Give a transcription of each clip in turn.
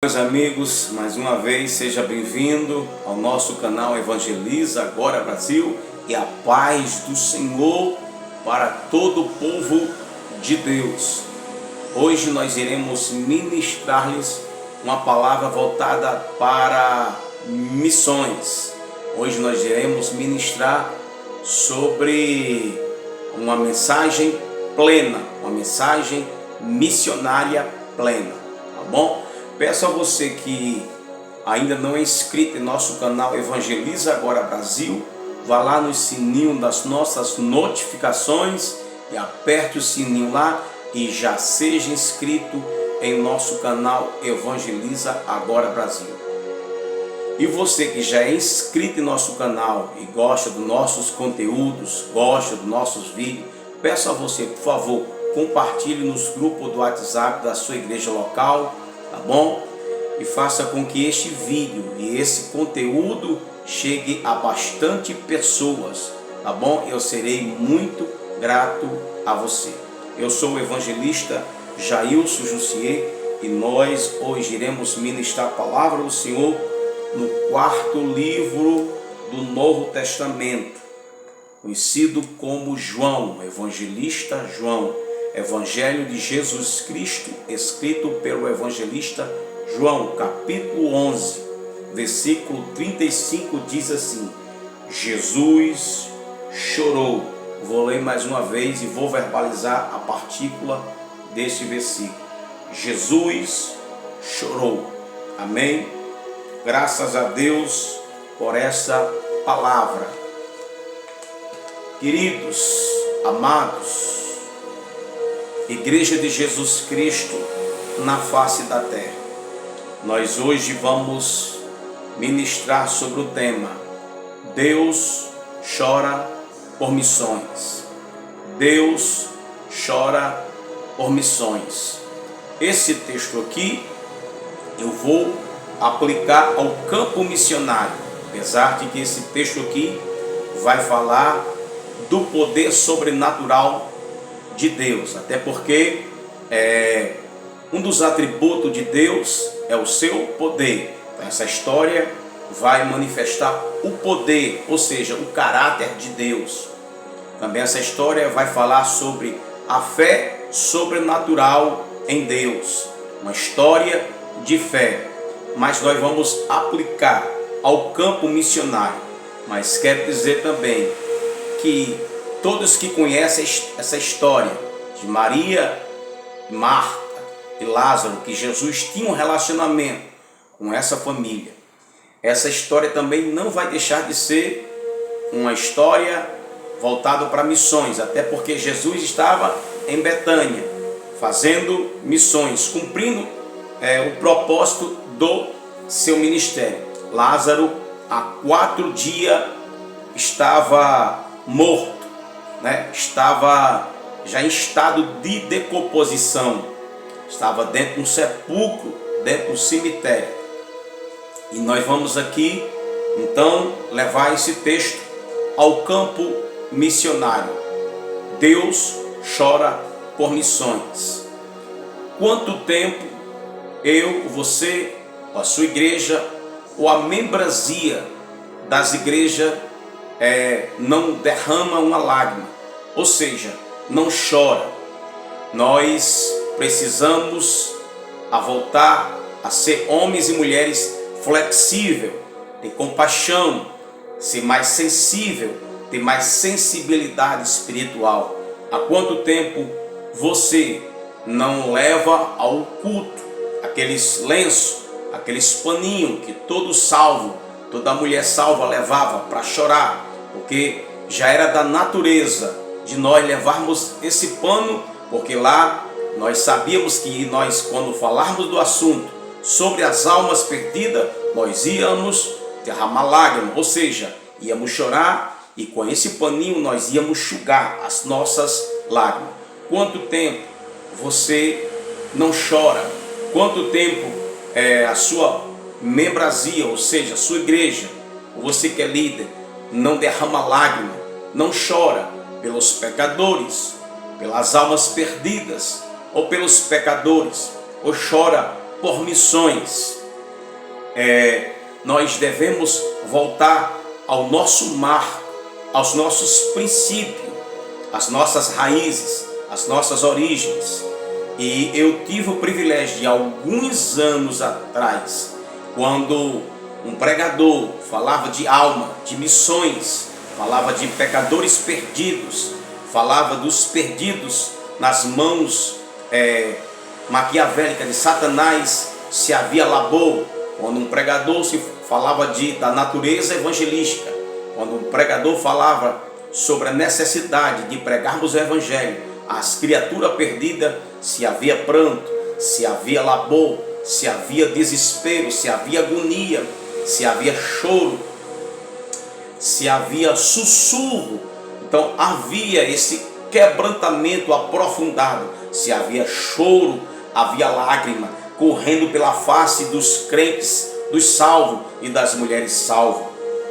Meus amigos, mais uma vez seja bem-vindo ao nosso canal Evangeliza Agora Brasil, e a paz do Senhor para todo o povo de Deus. Hoje nós iremos ministrar-lhes uma palavra voltada para missões. Hoje nós iremos ministrar sobre uma mensagem plena, uma mensagem missionária plena, tá bom? Peço a você que ainda não é inscrito em nosso canal Evangeliza Agora Brasil, vá lá no sininho das nossas notificações e aperte o sininho lá e já seja inscrito em nosso canal Evangeliza Agora Brasil. E você que já é inscrito em nosso canal e gosta dos nossos conteúdos, gosta dos nossos vídeos, peço a você, por favor, compartilhe nos grupos do WhatsApp da sua igreja local, tá bom? E faça com que este vídeo e esse conteúdo chegue a bastante pessoas, tá bom? Eu serei muito grato a você. Eu sou o evangelista Jailson Jussier e nós hoje iremos ministrar a palavra do Senhor no quarto livro do Novo Testamento, conhecido como João, evangelista João, Evangelho de Jesus Cristo, escrito pelo evangelista João, capítulo 11, versículo 35, diz assim: Jesus chorou. Vou ler mais uma vez e vou verbalizar a partícula deste versículo. Jesus chorou. Amém? Graças a Deus por essa palavra. Queridos, amados, Igreja de Jesus Cristo na face da terra, nós hoje vamos ministrar sobre o tema Deus chora por missões. Deus chora por missões. Esse texto aqui eu vou aplicar ao campo missionário, apesar de que esse texto aqui vai falar do poder sobrenatural de Deus, até porque um dos atributos de Deus é o seu poder. Então, essa história vai manifestar o poder, ou seja, o caráter de Deus. Também essa história vai falar sobre a fé sobrenatural em Deus, uma história de fé, mas nós vamos aplicar ao campo missionário. Mas quero dizer também que todos que conhecem essa história de Maria, Marta e Lázaro, que Jesus tinha um relacionamento com essa família, essa história também não vai deixar de ser uma história voltada para missões, até porque Jesus estava em Betânia, fazendo missões, cumprindo o propósito do seu ministério. Lázaro, há 4 dias, estava morto, estava já em estado de decomposição, estava dentro de um sepulcro, dentro do cemitério. E nós vamos aqui então levar esse texto ao campo missionário. Deus chora por missões. Quanto tempo eu, você, a sua igreja ou a membresia das igrejas não derrama uma lágrima, ou seja, não chora? Nós precisamos voltar a ser homens e mulheres flexíveis, ter compaixão, ser mais sensível, ter mais sensibilidade espiritual. Há quanto tempo você não leva ao culto aqueles lenços, aqueles paninhos que todo salvo, toda mulher salva levava para chorar, porque já era da natureza de nós levarmos esse pano, porque lá nós sabíamos que nós, quando falarmos do assunto sobre as almas perdidas, nós íamos derramar lágrimas, ou seja, íamos chorar, e com esse paninho nós íamos enxugar as nossas lágrimas. Quanto tempo você não chora? Quanto tempo a sua membresia, ou seja, a sua igreja, ou você que é líder, não derrama lágrima, não chora pelos pecadores, pelas almas perdidas, ou pelos pecadores, ou chora por missões, nós devemos voltar ao nosso mar, aos nossos princípios, às nossas raízes, às nossas origens. E eu tive o privilégio de, alguns anos atrás, quando um pregador falava de alma, de missões, falava de pecadores perdidos, falava dos perdidos nas mãos maquiavélicas de Satanás, se havia labor. Quando um pregador se falava da natureza evangelística, quando um pregador falava sobre a necessidade de pregarmos o evangelho às criaturas perdidas, se havia pranto, se havia labor, se havia desespero, se havia agonia, se havia choro, se havia sussurro. Então havia esse quebrantamento aprofundado. Se havia choro, havia lágrima correndo pela face dos crentes, dos salvos e das mulheres salvas.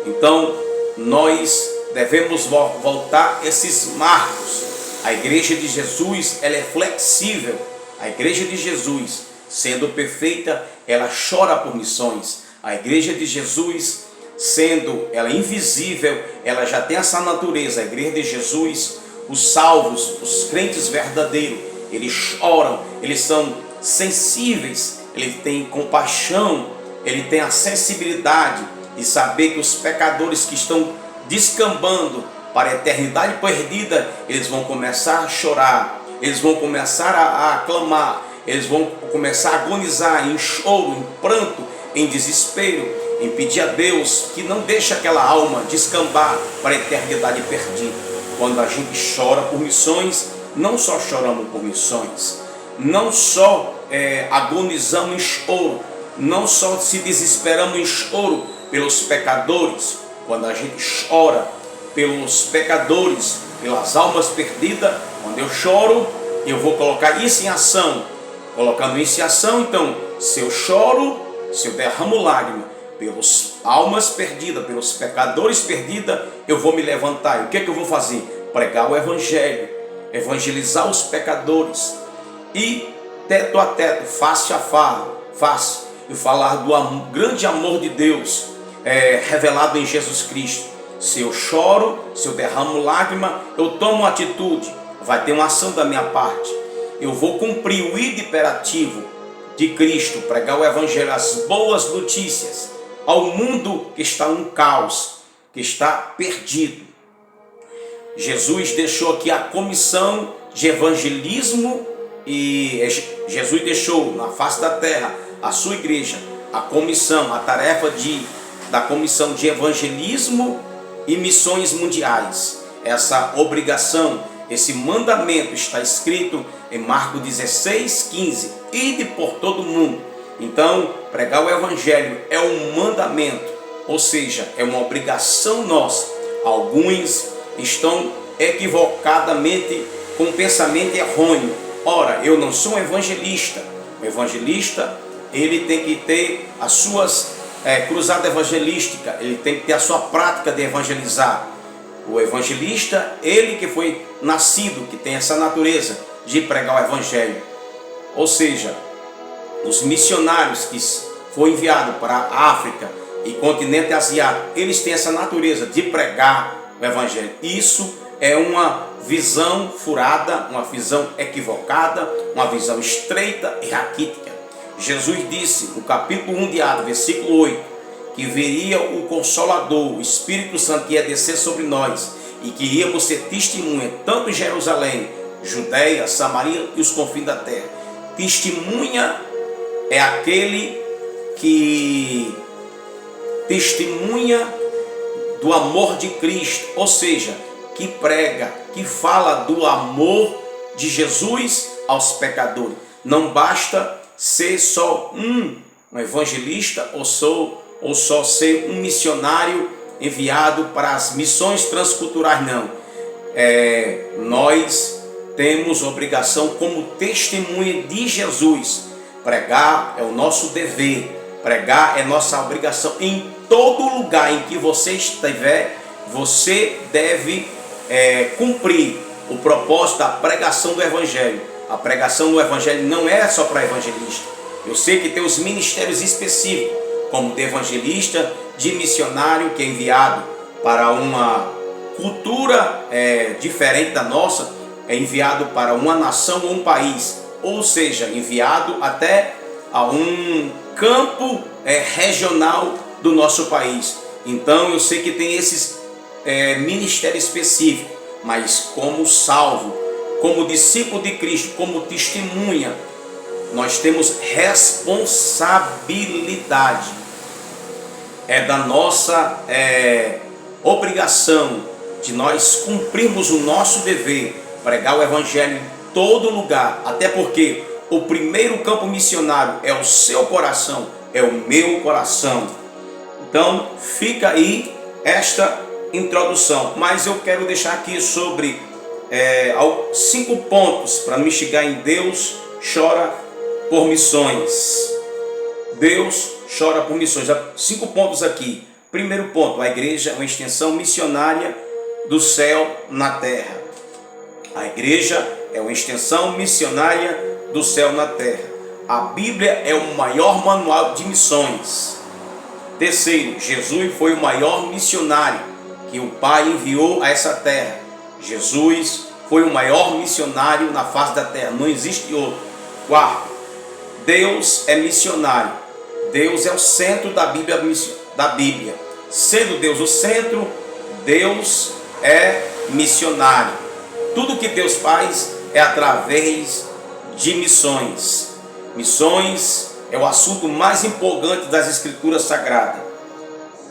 Então nós devemos voltar esses marcos. A igreja de Jesus, ela é flexível. A igreja de Jesus, sendo perfeita, ela chora por missões. A igreja de Jesus, sendo ela invisível, ela já tem essa natureza. A igreja de Jesus, os salvos, os crentes verdadeiros, eles choram, eles são sensíveis, eles têm compaixão, ele tem a sensibilidade de saber que os pecadores que estão descambando para a eternidade perdida, eles vão começar a chorar, eles vão começar a clamar, eles vão começar a agonizar em choro, em pranto, em desespero, em pedir a Deus que não deixe aquela alma descambar para a eternidade perdida. Quando a gente chora por missões, não só choramos por missões, não só agonizamos em choro, não só se desesperamos em choro pelos pecadores. Quando a gente chora pelos pecadores, pelas almas perdidas, quando eu choro, eu vou colocar isso em ação. Colocando isso em ação, então, se eu choro, se eu derramo lágrima pelas almas perdidas, pelos pecadores perdidos, eu vou me levantar. E o que é que eu vou fazer? Pregar o evangelho, evangelizar os pecadores e teto a teto, face a face, e falar do grande amor de Deus revelado em Jesus Cristo. Se eu choro, se eu derramo lágrima, eu tomo atitude, vai ter uma ação da minha parte. Eu vou cumprir o imperativo de Cristo, pregar o evangelho, as boas notícias ao mundo que está um caos, que está perdido. Jesus deixou aqui a comissão de evangelismo e Jesus deixou na face da terra a sua igreja, a comissão, a tarefa da comissão de evangelismo e missões mundiais. Essa obrigação, esse mandamento está escrito em Marcos 16:15, ide por todo mundo. Então, pregar o evangelho é um mandamento, ou seja, é uma obrigação nossa. Alguns estão equivocadamente com pensamento errôneo. Ora, eu não sou um evangelista. O evangelista, ele tem que ter as suas cruzada evangelística, ele tem que ter a sua prática de evangelizar. O evangelista, ele que foi nascido, que tem essa natureza de pregar o evangelho. Ou seja, os missionários que foram enviados para a África e continente asiático, eles têm essa natureza de pregar o evangelho. Isso é uma visão furada, uma visão equivocada, uma visão estreita e raquítica. Jesus disse no capítulo 1 de Atos, versículo 8, que viria o Consolador, o Espírito Santo, que ia descer sobre nós e que íamos ser testemunha tanto em Jerusalém, Judeia, Samaria e os confins da terra. Testemunha é aquele que testemunha do amor de Cristo, ou seja, que prega, que fala do amor de Jesus aos pecadores. Não basta ser só um evangelista ou só ser um missionário enviado para as missões transculturais, não. Nós temos obrigação como testemunha de Jesus. Pregar é o nosso dever, pregar é nossa obrigação. Em todo lugar em que você estiver, você deve cumprir o propósito da pregação do evangelho. A pregação do evangelho não é só para evangelista. Eu sei que tem os ministérios específicos, como de evangelista, de missionário, que é enviado para uma cultura diferente da nossa, é enviado para uma nação ou um país, ou seja, enviado até a um campo regional do nosso país. Então eu sei que tem esses ministérios específicos, mas como salvo, como discípulo de Cristo, como testemunha, nós temos responsabilidade. É da nossa obrigação de nós cumprirmos o nosso dever, pregar o evangelho em todo lugar, até porque o primeiro campo missionário é o seu coração, é o meu coração. Então fica aí esta introdução, mas eu quero deixar aqui sobre 5 pontos para me chegar em Deus chora por missões. Deus chora por missões. 5 pontos aqui. Primeiro ponto: a igreja é uma extensão missionária do céu na terra. A igreja é uma extensão missionária do céu na terra. A Bíblia é o maior manual de missões. Terceiro, Jesus foi o maior missionário que o Pai enviou a essa terra. Jesus foi o maior missionário na face da terra, não existe outro. Quarto, Deus é missionário. Deus é o centro da Bíblia. Sendo Deus o centro, Deus é missionário. Tudo que Deus faz é através de missões. Missões é o assunto mais empolgante das Escrituras Sagradas.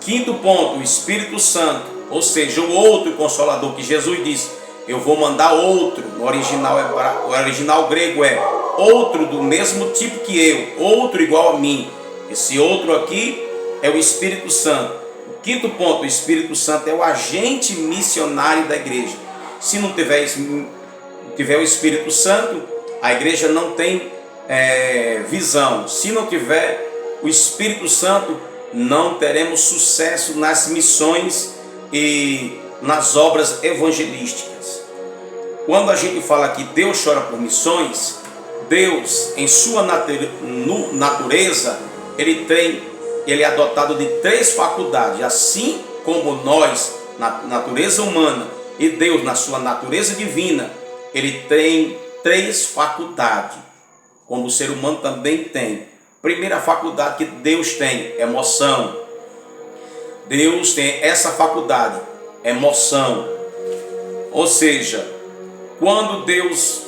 Quinto ponto, o Espírito Santo, ou seja, o outro Consolador, que Jesus disse: eu vou mandar outro. No original grego é outro do mesmo tipo que eu, outro igual a mim. Esse outro aqui é o Espírito Santo. O quinto ponto, o Espírito Santo é o agente missionário da igreja. Se não tiver o Espírito Santo, a igreja não tem visão. Se não tiver o Espírito Santo, não teremos sucesso nas missões e nas obras evangelísticas. Quando a gente fala que Deus chora por missões, Deus, em sua natureza, ele é dotado de 3 faculdades, assim como nós, na natureza humana, e Deus, na sua natureza divina, ele tem 3 faculdades, como o ser humano também tem. Primeira faculdade que Deus tem, emoção. Deus tem essa faculdade, emoção. Ou seja, quando Deus,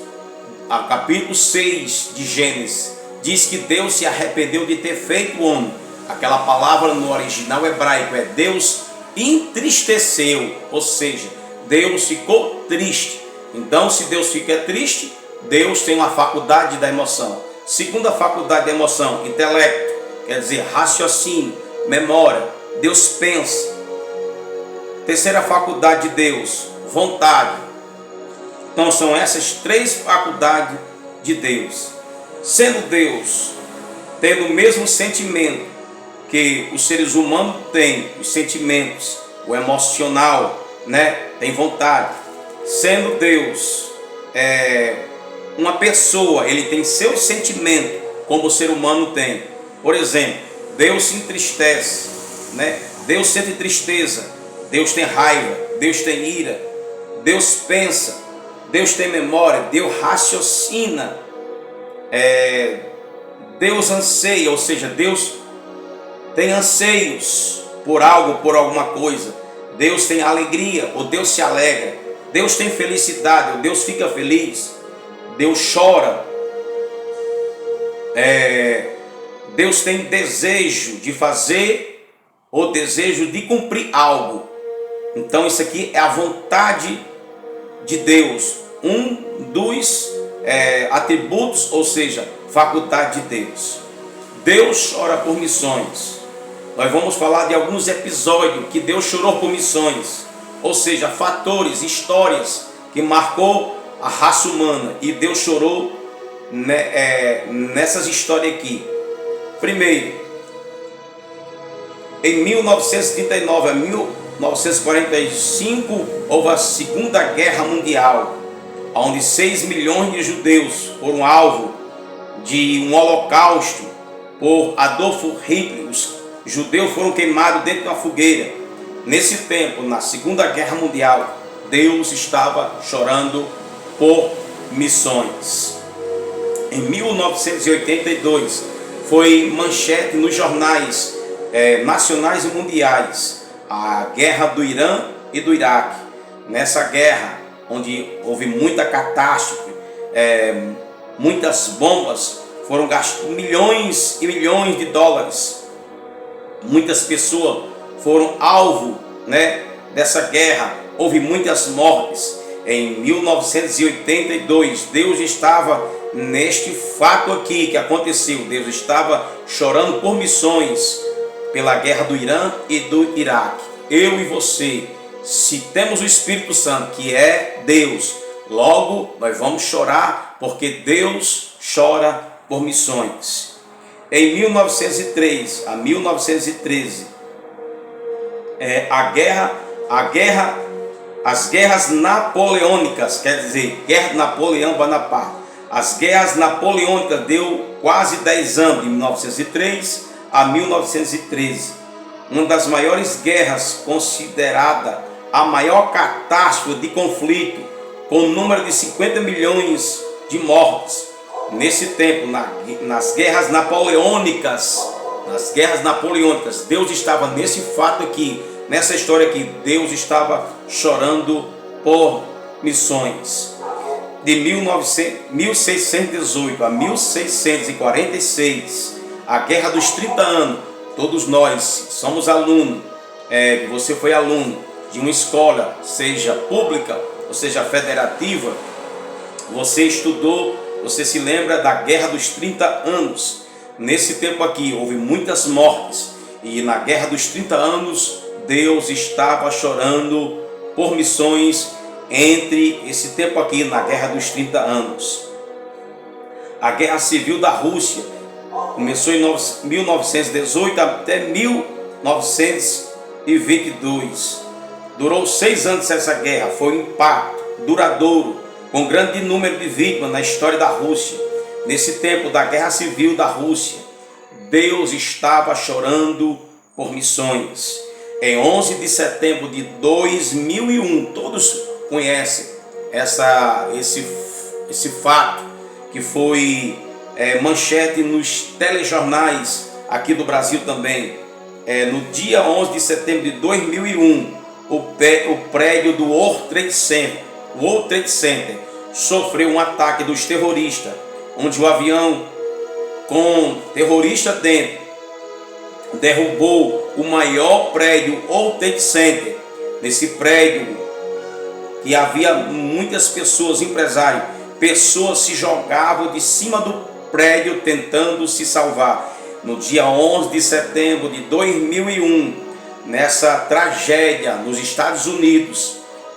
capítulo 6 de Gênesis, diz que Deus se arrependeu de ter feito o homem, aquela palavra no original hebraico é Deus entristeceu, ou seja, Deus ficou triste. Então, se Deus fica triste, Deus tem uma faculdade da emoção. Segunda faculdade da emoção, intelecto, quer dizer, raciocínio, memória. Deus pensa. Terceira faculdade de Deus, vontade. Então são essas 3 faculdades de Deus. Sendo Deus, tendo o mesmo sentimento que os seres humanos têm, os sentimentos, o emocional, tem vontade. Sendo Deus uma pessoa, ele tem seus sentimentos, como o ser humano tem. Por exemplo, Deus se entristece, Deus sente tristeza, Deus tem raiva, Deus tem ira, Deus pensa, Deus tem memória, Deus raciocina, Deus anseia, ou seja, Deus tem anseios por algo, por alguma coisa. Deus tem alegria, ou Deus se alegra. Deus tem felicidade, ou Deus fica feliz. Deus chora. Deus tem desejo de fazer ou desejo de cumprir algo. Então isso aqui é a vontade de Deus, um dos atributos, ou seja, faculdade de Deus. Deus chora por missões. Nós vamos falar de alguns episódios que Deus chorou por missões, ou seja, fatores, histórias que marcou a raça humana, e Deus chorou nessas histórias aqui. Primeiro, em 1939 a 1945 houve a Segunda Guerra Mundial, onde 6 milhões de judeus foram alvo de um holocausto por Adolf Hitler. Os judeus foram queimados dentro de uma fogueira. Nesse tempo, na Segunda Guerra Mundial, Deus estava chorando por missões. Em 1982, foi manchete nos jornais nacionais e mundiais a guerra do Irã e do Iraque. Nessa guerra, onde houve muita catástrofe, muitas bombas, foram gastos milhões e milhões de dólares. Muitas pessoas foram alvo, dessa guerra. Houve muitas mortes. Em 1982, Deus estava neste fato aqui que aconteceu. Deus estava chorando por missões pela guerra do Irã e do Iraque. Eu e você, se temos o Espírito Santo, que é Deus, logo nós vamos chorar, porque Deus chora por missões. Em 1903 a 1913, as guerras napoleônicas, quer dizer, guerra de Napoleão Bonaparte. As guerras napoleônicas deu quase 10 anos, de 1903 a 1913. Uma das maiores guerras, considerada a maior catástrofe de conflito, com um número de 50 milhões de mortes. Nesse tempo, nas guerras napoleônicas, Deus estava nesse fato aqui, nessa história aqui, Deus estava chorando por missões. De 1618 a 1646, a Guerra dos 30 anos, todos nós somos alunos, você foi aluno de uma escola, seja pública ou seja federativa, você estudou, você se lembra da Guerra dos 30 anos. Nesse tempo aqui houve muitas mortes, e na Guerra dos 30 anos Deus estava chorando por missões. Entre esse tempo aqui, na Guerra dos 30 anos, a Guerra Civil da Rússia começou em 1918 até 1922. Durou 6 anos essa guerra. Foi um impacto duradouro, com grande número de vítimas na história da Rússia. Nesse tempo da Guerra Civil da Rússia, Deus estava chorando por missões. Em 11 de setembro de 2001, todos conhecem esse fato, que foi manchete nos telejornais aqui do Brasil também. No dia 11 de setembro de 2001, o prédio do World Trade Center sofreu um ataque dos terroristas, onde o avião com terrorista dentro derrubou o maior prédio, World Trade Center. Nesse prédio que havia muitas pessoas, empresários, pessoas se jogavam de cima do prédio tentando se salvar. No dia 11 de setembro de 2001, nessa tragédia nos Estados Unidos,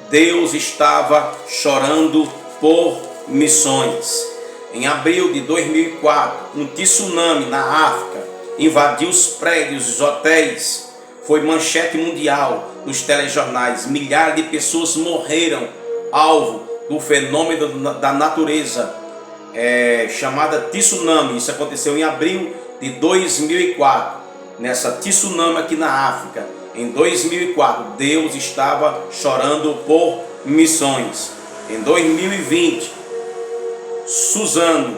Deus estava chorando por missões. Em abril de 2004, um tsunami na África invadiu os prédios, os hotéis. Foi manchete mundial nos telejornais. Milhares de pessoas morreram alvo do fenômeno da natureza chamada tsunami. Isso aconteceu em abril de 2004. Nessa tsunami aqui na África, em 2004, Deus estava chorando por missões. Em 2020, Suzano,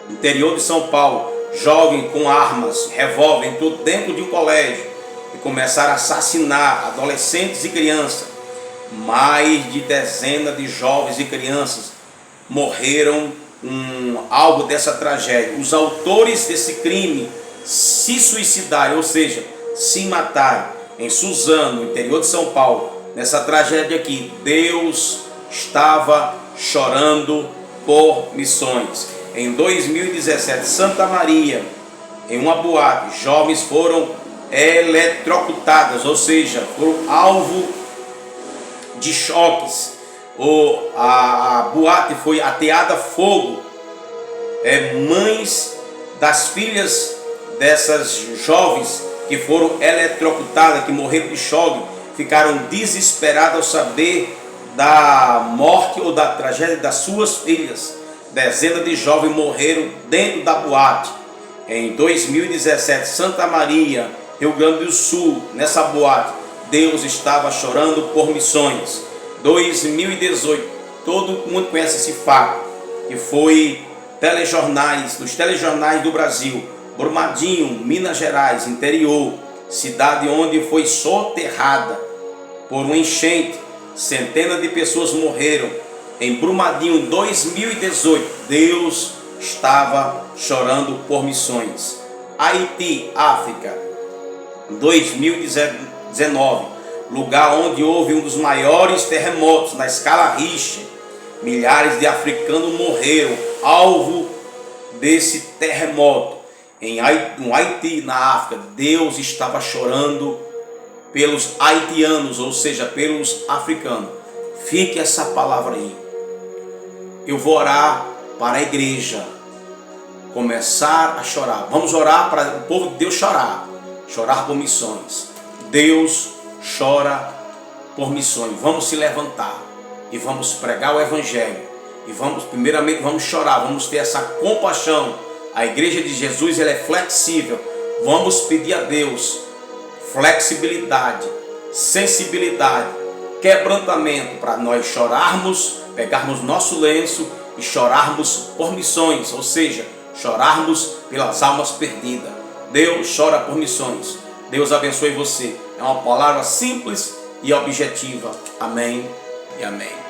interior de São Paulo, jovem com armas, revólver, entrou dentro de um colégio e começaram a assassinar adolescentes e crianças. Mais de dezenas de jovens e crianças morreram alvo dessa tragédia. Os autores desse crime se suicidaram, ou seja, se mataram em Suzano, interior de São Paulo. Nessa tragédia aqui, Deus estava chorando por missões. Em 2017, Santa Maria, em uma boate, jovens foram eletrocutadas, ou seja, foram alvo de choques. A boate foi ateada a fogo. Mães das filhas dessas jovens que foram eletrocutadas, que morreram de choque, ficaram desesperadas ao saber da morte ou da tragédia das suas filhas. Dezenas de jovens morreram dentro da boate. em 2017, Santa Maria, Rio Grande do Sul, nessa boate, Deus estava chorando por missões. 2018, todo mundo conhece esse fato, que foi nos telejornais do Brasil, Brumadinho, Minas Gerais, interior, cidade onde foi soterrada por uma enchente, centenas de pessoas morreram. Em Brumadinho, 2018, Deus estava chorando por missões. Haiti, África, 2019, lugar onde houve um dos maiores terremotos na escala Richter. Milhares de africanos morreram alvo desse terremoto. No Haiti, na África, Deus estava chorando pelos haitianos, ou seja, pelos africanos. Fique essa palavra aí. Eu vou orar para a igreja começar a chorar. Vamos orar para o povo de Deus chorar por missões. Deus chora por missões. Vamos se levantar e vamos pregar o evangelho. E primeiramente vamos chorar, vamos ter essa compaixão. A igreja de Jesus, ela é flexível. Vamos pedir a Deus flexibilidade, sensibilidade, quebrantamento para nós chorarmos, pegarmos nosso lenço e chorarmos por missões, ou seja, chorarmos pelas almas perdidas. Deus chora por missões. Deus abençoe você. É uma palavra simples e objetiva. Amém e amém.